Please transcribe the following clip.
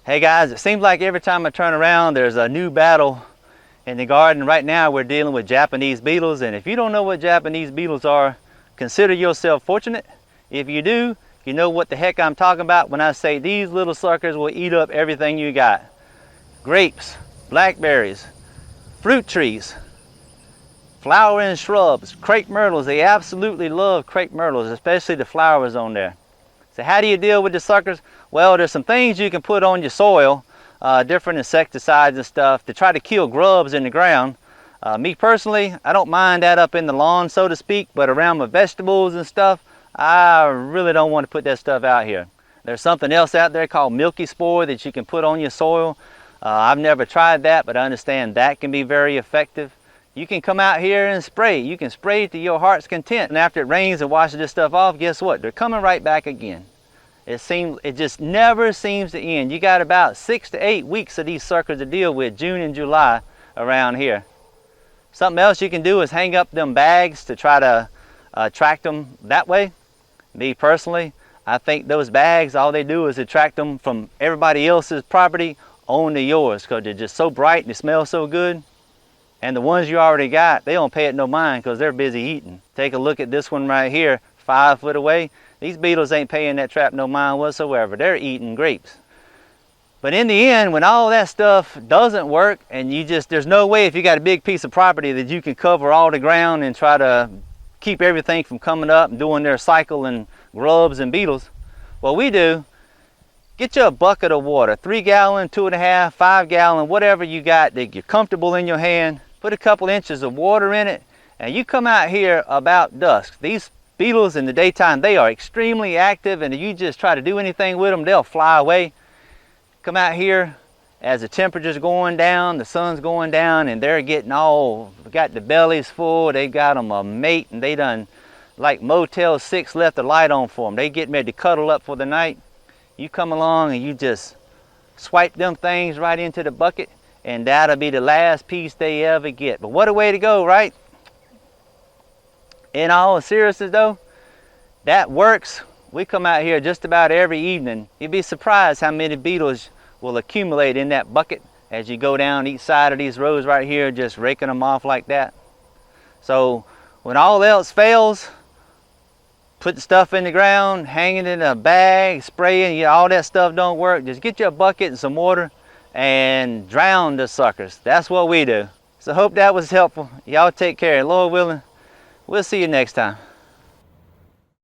Hey guys, it seems like every time I turn around there's a new battle in the garden. Right now we're dealing with Japanese beetles, and if you don't know what Japanese beetles are, consider yourself fortunate. If you do, you know what the heck I'm talking about when I say these little suckers will eat up everything you got. Grapes, blackberries, fruit trees, flowering shrubs, crepe myrtles. They absolutely love crepe myrtles, especially the flowers on there. So how do you deal with the suckers? Well, there's some things you can put on your soil, different insecticides and stuff to try to kill grubs in the ground. Me personally, I don't mind that up in the lawn, so to speak, but around my vegetables and stuff, I really don't want to put that stuff out here. There's something else out there called milky spore that you can put on your soil. I've never tried that, but I understand that can be very effective. You can come out here and spray. You can spray to your heart's content, and after it rains and washes this stuff off, guess what? They're coming right back again. It just never seems to end. You got about 6 to 8 weeks of these suckers to deal with, June and July around here. Something else you can do is hang up them bags to try to attract them that way. Me personally, I think those bags, all they do is attract them from everybody else's property onto yours, because they're just so bright and they smell so good. And the ones you already got, they don't pay it no mind because they're busy eating. Take a look at this one right here, 5 foot away. These beetles ain't paying that trap no mind whatsoever. They're eating grapes. But in the end, when all that stuff doesn't work, and there's no way, if you got a big piece of property, that you can cover all the ground and try to keep everything from coming up and doing their cycle and grubs and beetles. What we do, get you a bucket of water, 3 gallon, 2.5, 5 gallon, whatever you got that you're comfortable in your hand. Put a couple inches of water in it, and you come out here about dusk. These beetles in the daytime, they are extremely active, and if you just try to do anything with them, they'll fly away. Come out here as the temperature's going down, the sun's going down, and they're getting got the bellies full. They got them a mate, and they done, like Motel 6 left the light on for them. They getting ready to cuddle up for the night. You come along and you just swipe them things right into the bucket, and that'll be the last piece they ever get. But what a way to go, right? In all seriousness though, that works. We come out here just about every evening. You'd be surprised how many beetles will accumulate in that bucket as you go down each side of these rows right here, just raking them off like that. So when all else fails, put the stuff in the ground, hang it in a bag, spraying, all that stuff don't work. Just get you a bucket and some water and drown the suckers. That's what we do. So hope that was helpful. Y'all take care. Lord willing, we'll see you next time.